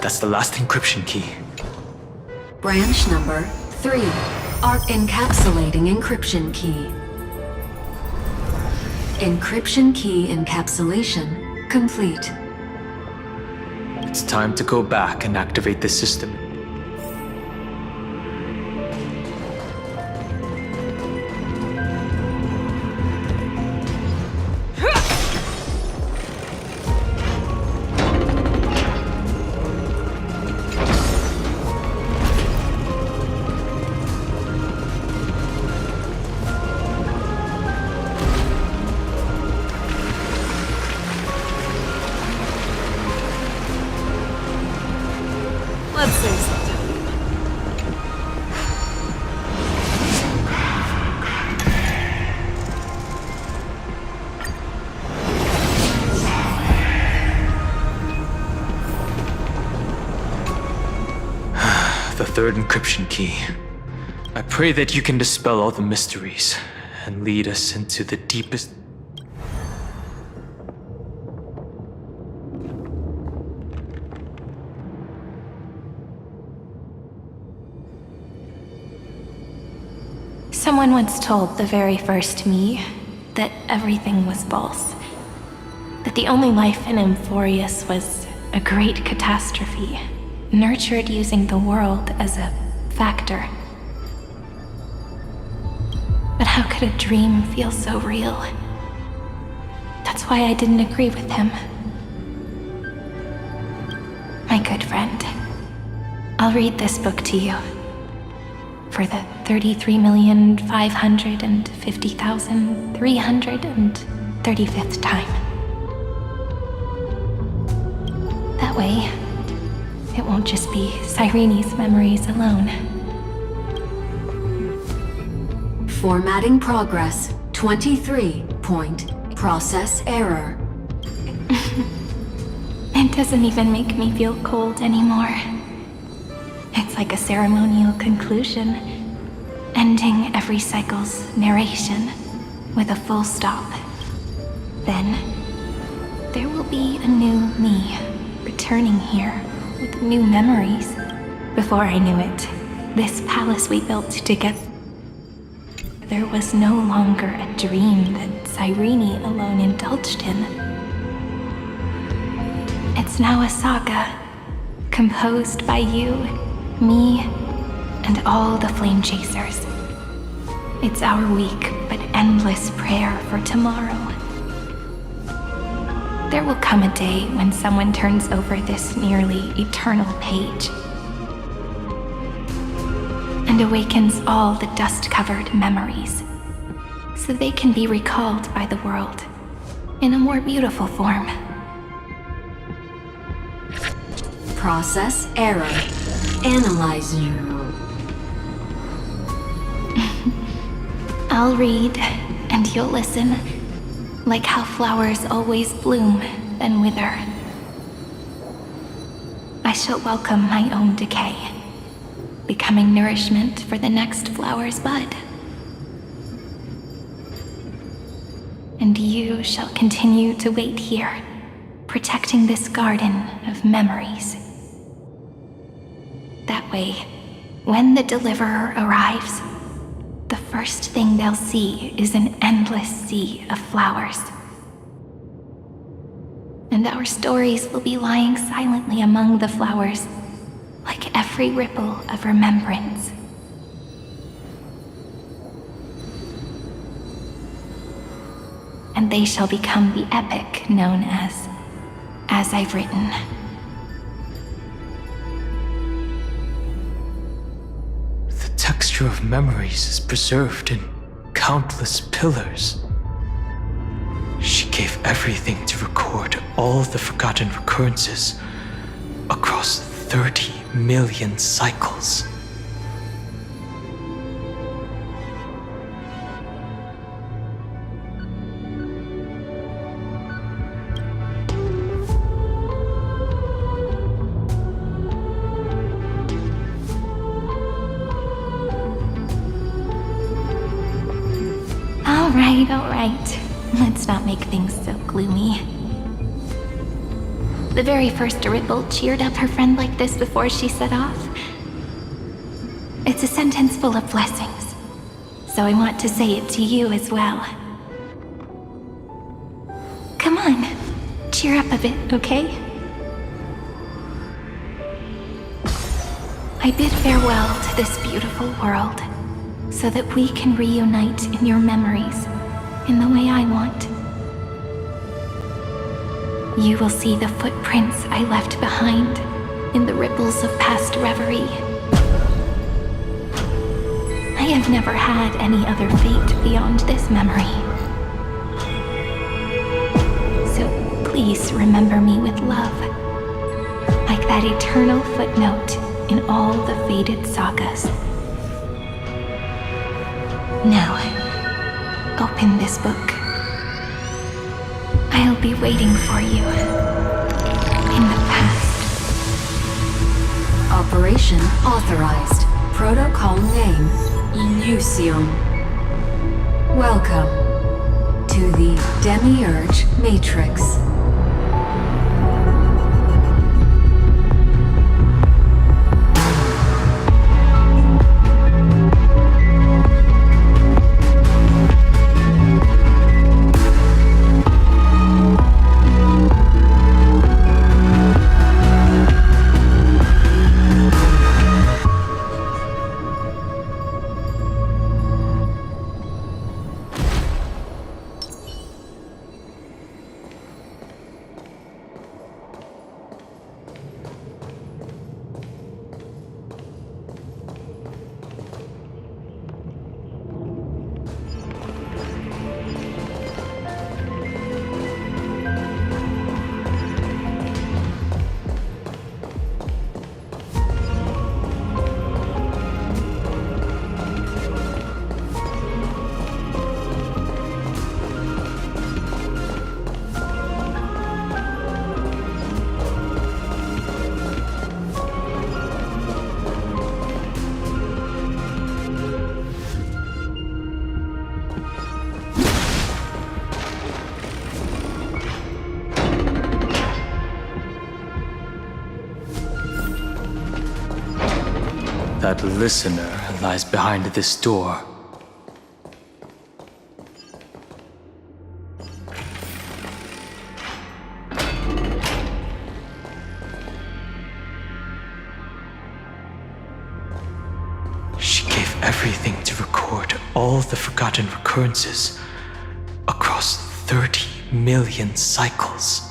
That's the last encryption key. Branch number 3. Art encapsulating encryption key. Encryption key encapsulation complete. It's time to go back and activate the system. Let's say something. The third encryption key. I pray that you can dispel all the mysteries and lead us into the deepest... Someone once told the very first me that everything was false. That the only life in Amphoreus was a great catastrophe, nurtured using the world as a factor. But how could a dream feel so real? That's why I didn't agree with him. My good friend, I'll read this book to you. For the 33,550,335th time. That way, it won't just be Cyrene's memories alone. Formatting progress 23. Process error. It doesn't even make me feel cold anymore. It's like a ceremonial conclusion, ending every cycle's narration with a full stop. Then, there will be a new me, returning here with new memories. Before I knew it, this palace we built together was no longer a dream that Cyrene alone indulged in. It's now a saga, composed by you, me, and all the flame chasers. It's our weak but endless prayer for tomorrow. There will come a day when someone turns over this nearly eternal page and awakens all the dust-covered memories, so they can be recalled by the world in a more beautiful form. Process error. Analyze you. I'll read, and you'll listen, like how flowers always bloom, then wither. I shall welcome my own decay, becoming nourishment for the next flower's bud. And you shall continue to wait here, protecting this garden of memories. That way, when the deliverer arrives, the first thing they'll see is an endless sea of flowers. And our stories will be lying silently among the flowers, like every ripple of remembrance. And they shall become the epic known as I've Written. The texture of memories is preserved in countless pillars. She gave everything to record all the forgotten recurrences across 30 million cycles. All right. Let's not make things so gloomy. The very first Ripple cheered up her friend like this before she set off. It's a sentence full of blessings, so I want to say it to you as well. Come on, cheer up a bit, okay? I bid farewell to this beautiful world, so that we can reunite in your memories, in the way I want. You will see the footprints I left behind in the ripples of past reverie. I have never had any other fate beyond this memory. So please remember me with love, like that eternal footnote in all the faded sagas. Now, open this book. I'll be waiting for you in the past. Operation authorized. Protocol name, Illusion. Welcome to the Demiurge Matrix. That listener lies behind this door. She gave everything to record all the forgotten recurrences across 30 million cycles.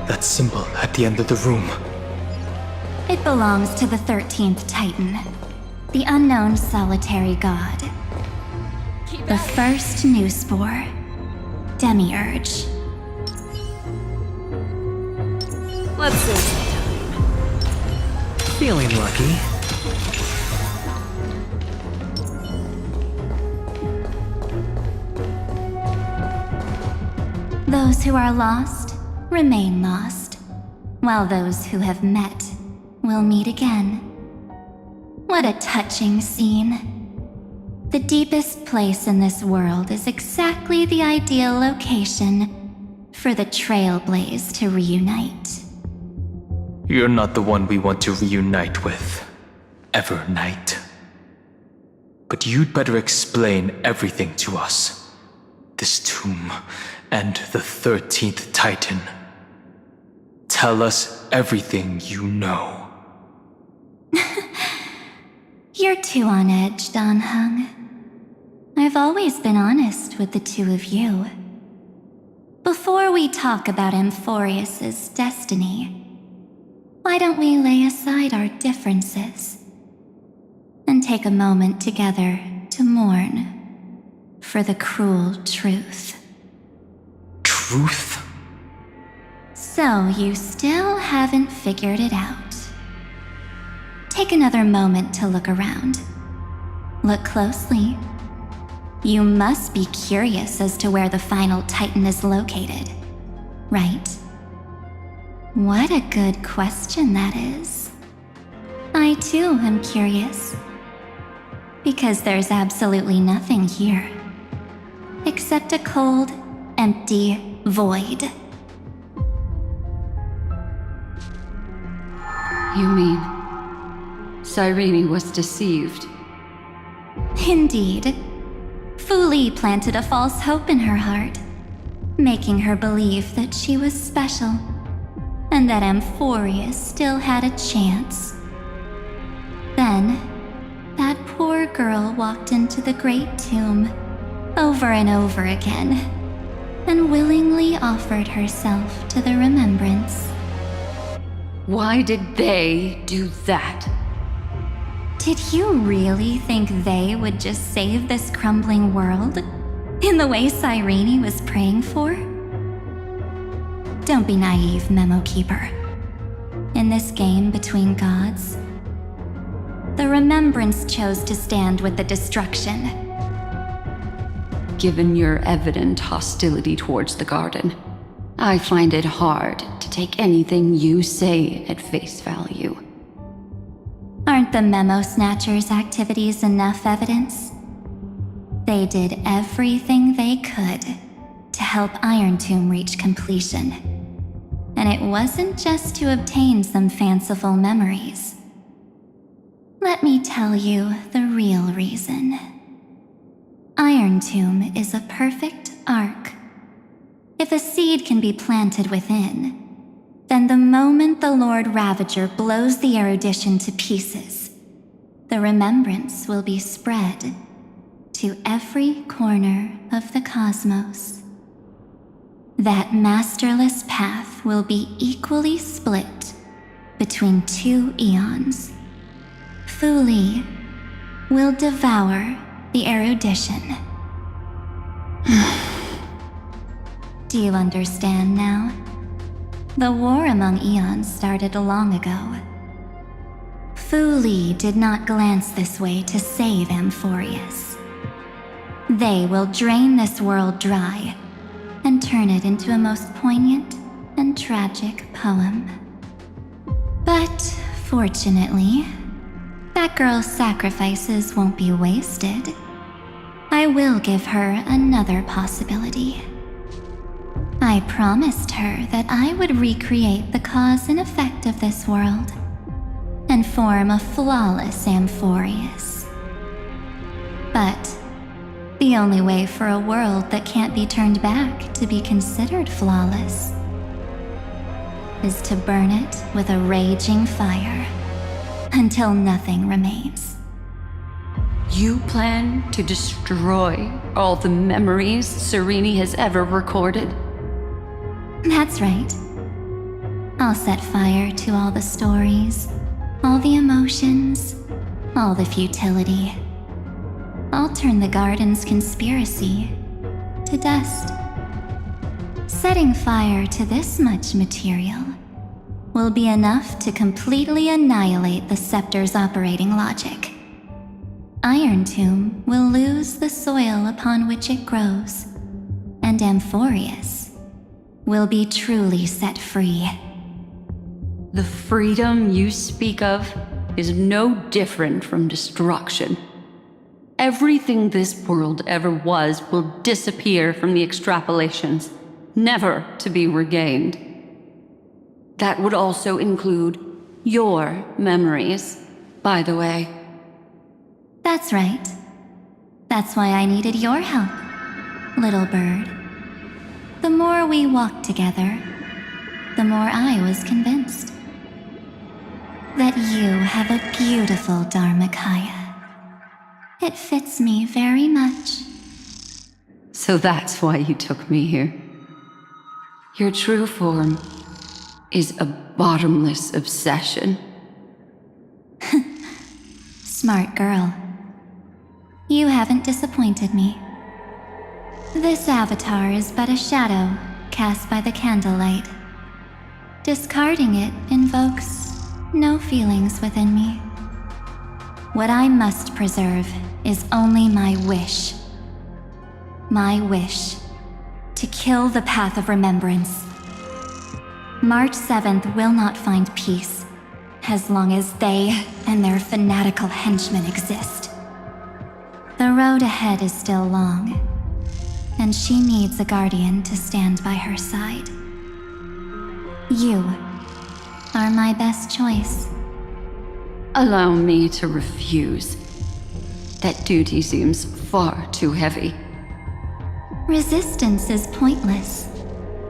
That symbol at the end of the room. It belongs to the 13th Titan, the unknown solitary god. The first new spore, Demiurge. Let's see. Feeling lucky. Those who are lost remain lost, while those who have met will meet again. What a touching scene. The deepest place in this world is exactly the ideal location for the Trailblaze to reunite. You're not the one we want to reunite with, ever, Knight. But you'd better explain everything to us. This tomb and the 13th Titan. Tell us everything you know. You're too on edge, Don Hung. I've always been honest with the two of you. Before we talk about Amphoreus' destiny, why don't we lay aside our differences and take a moment together to mourn for the cruel truth? Truth? So you still haven't figured it out. Take another moment to look around. Look closely. You must be curious as to where the final Titan is located, right? What a good question that is. I too am curious. Because there's absolutely nothing here. Except a cold, empty void. You mean Cyrene was deceived? Indeed. Fu Li planted a false hope in her heart, making her believe that she was special, and that Amphoreus still had a chance. Then, that poor girl walked into the Great Tomb over and over again, and willingly offered herself to the remembrance. Why did they do that? Did you really think they would just save this crumbling world in the way Cyrene was praying for? Don't be naive, Memo Keeper. In this game between gods, the Remembrance chose to stand with the destruction. Given your evident hostility towards the garden, I find it hard to take anything you say at face value. Aren't the Memo Snatchers' activities enough evidence? They did everything they could to help Iron Tomb reach completion. And it wasn't just to obtain some fanciful memories. Let me tell you the real reason. Iron Tomb is a perfect ark. If a seed can be planted within, then the moment the Lord Ravager blows the erudition to pieces, the remembrance will be spread to every corner of the cosmos. That masterless path will be equally split between two eons. Fu Li will devour the erudition. Do you understand now? The war among eons started long ago. Fu Li did not glance this way to save Amphoreus. They will drain this world dry and turn it into a most poignant and tragic poem. But fortunately, that girl's sacrifices won't be wasted. I will give her another possibility. I promised her that I would recreate the cause and effect of this world and form a flawless Amphoreus. But the only way for a world that can't be turned back to be considered flawless is to burn it with a raging fire until nothing remains. You plan to destroy all the memories Cyrene has ever recorded? That's right. I'll set fire to all the stories, all the emotions, all the futility. I'll turn the garden's conspiracy to dust. Setting fire to this much material will be enough to completely annihilate the scepter's operating logic. Iron Tomb will lose the soil upon which it grows, and Amphoreus will be truly set free. The freedom you speak of is no different from destruction. Everything this world ever was will disappear from the extrapolations, never to be regained. That would also include your memories, by the way. That's right. That's why I needed your help, little bird. The more we walked together, the more I was convinced that you have a beautiful Dharmakaya. It fits me very much. So that's why you took me here. Your true form is a bottomless obsession. Smart girl. You haven't disappointed me. This avatar is but a shadow cast by the candlelight. Discarding it invokes no feelings within me. What I must preserve is only my wish. My wish to kill the path of remembrance. March 7th will not find peace as long as they and their fanatical henchmen exist. The road ahead is still long, and she needs a guardian to stand by her side. You are my best choice. Allow me to refuse. That duty seems far too heavy. Resistance is pointless,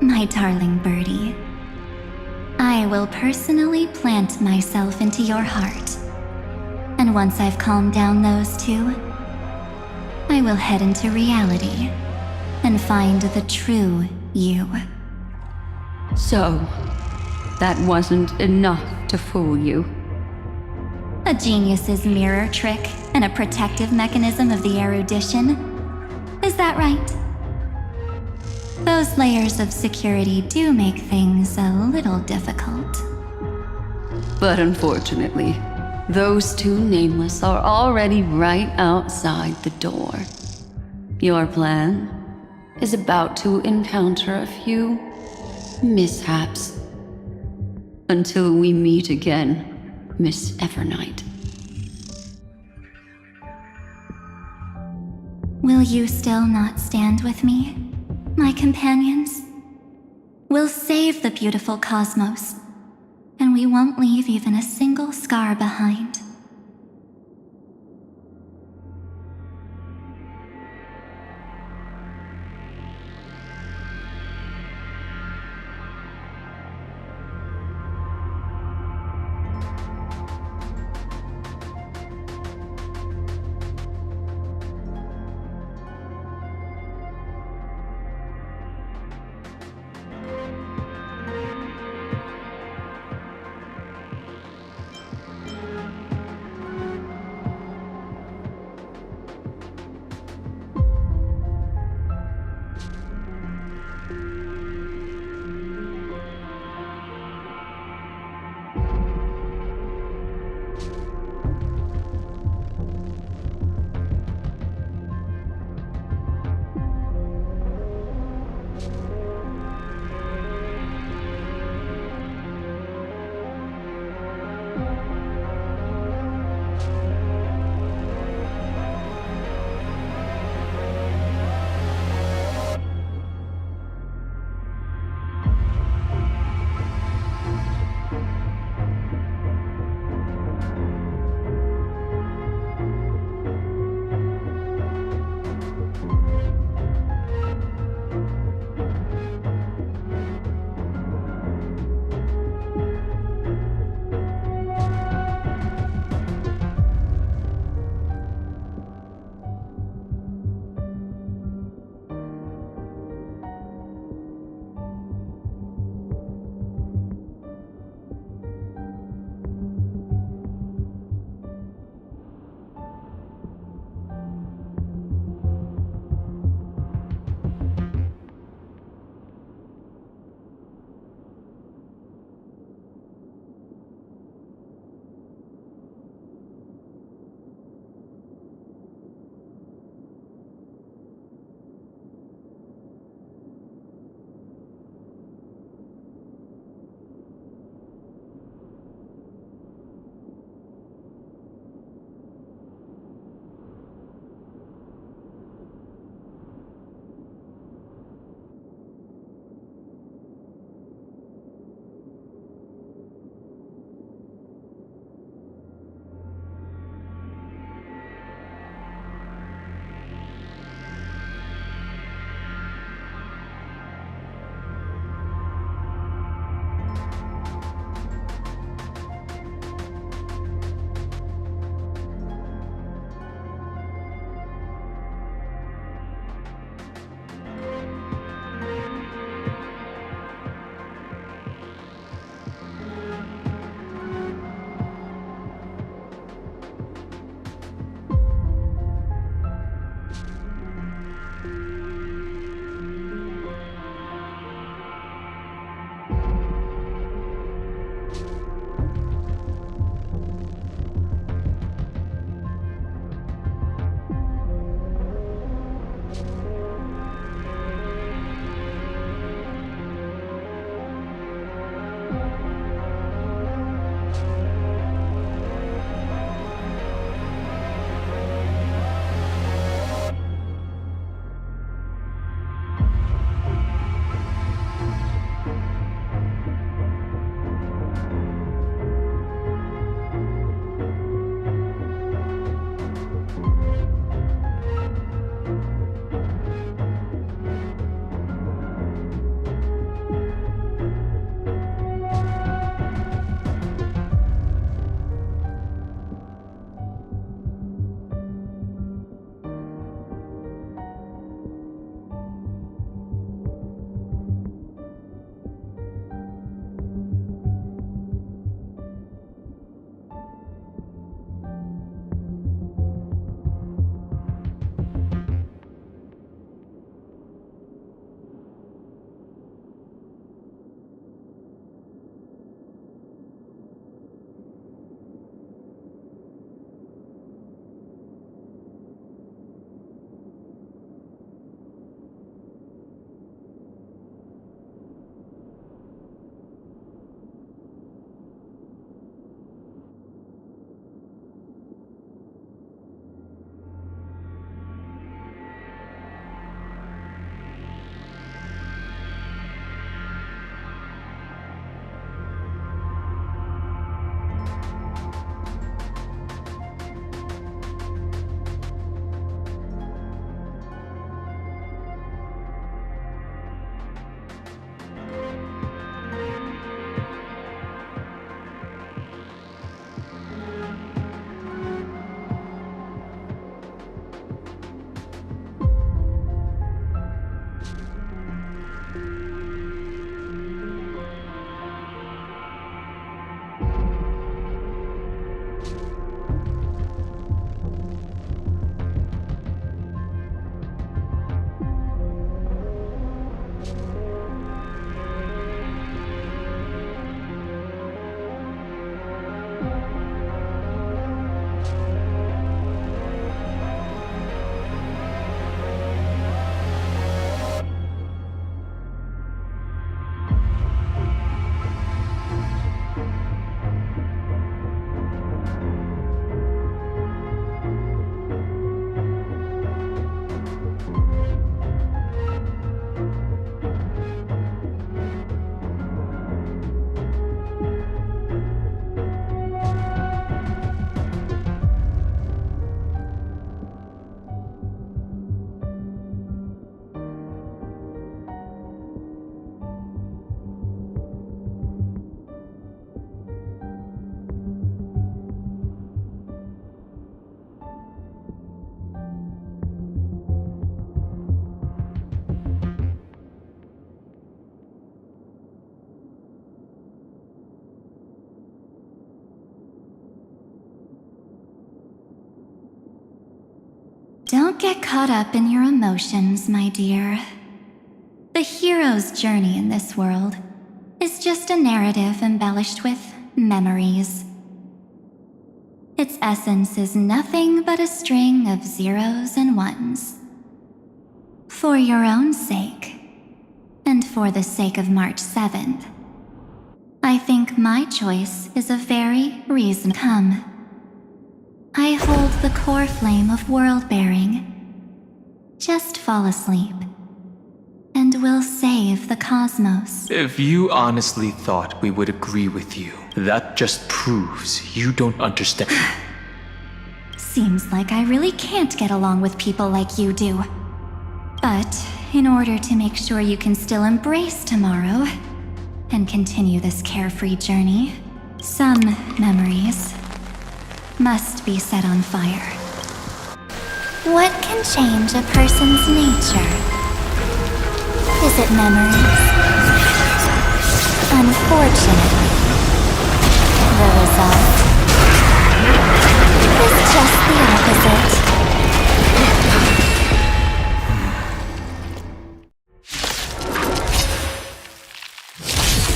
my darling birdie. I will personally plant myself into your heart. And once I've calmed down those two, I will head into reality and find the true you. So, that wasn't enough to fool you. A genius's mirror trick and a protective mechanism of the erudition. Is that right? Those layers of security do make things a little difficult. But unfortunately, those two nameless are already right outside the door. Your plan is about to encounter a few mishaps. Until we meet again, Miss Evernight. Will you still not stand with me, my companions? We'll save the beautiful cosmos, and we won't leave even a single scar behind. Don't get caught up in your emotions, my dear. The hero's journey in this world is just a narrative embellished with memories. Its essence is nothing but a string of zeros and ones. For your own sake, and for the sake of March 7th, I think my choice is a very reasonable. Come. I hold the core flame of world-bearing. Just fall asleep, and we'll save the cosmos. If you honestly thought we would agree with you, that just proves you don't understand. Seems like I really can't get along with people like you do. But in order to make sure you can still embrace tomorrow and continue this carefree journey, some memories must be set on fire. What can change a person's nature? Is it memories? Unfortunately, the result is just the opposite.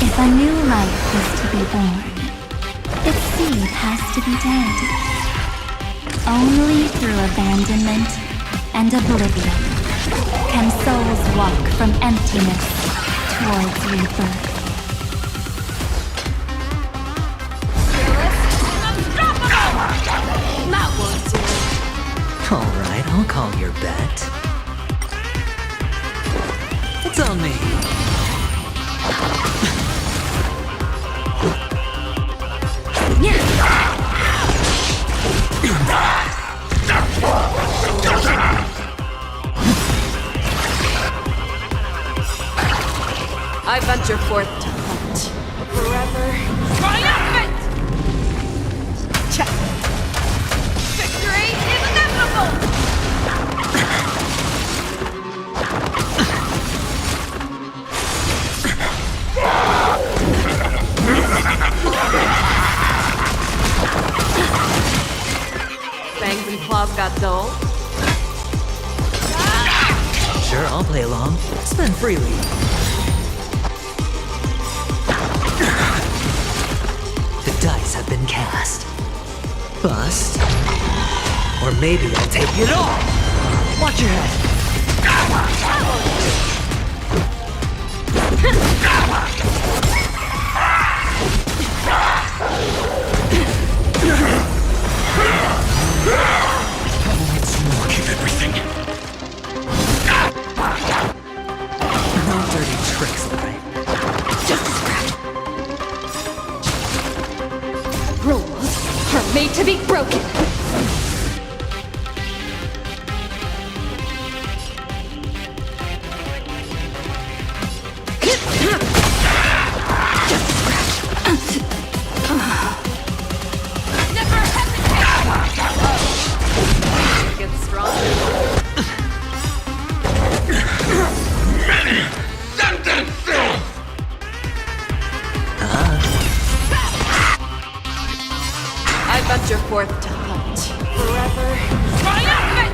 If a new life is to be born, its seed has to be dead. Only through abandonment and oblivion can souls walk from emptiness towards rebirth. That won't do. Alright, I'll call your bet. It's on me. I venture forth to hunt. Forever triumphant! Check. Victory is inevitable! Fangs and claws got dull. Sure, I'll play along. Spend freely. The dice have been cast. Bust. Or maybe I'll take it all! Watch your head! Keep everything. No dirty tricks, alright? Just a scratch. Rules are made to be broken. Just a scratch. Never hesitate. Oh. It gets stronger. I venture forth to hunt. Forever triumphant!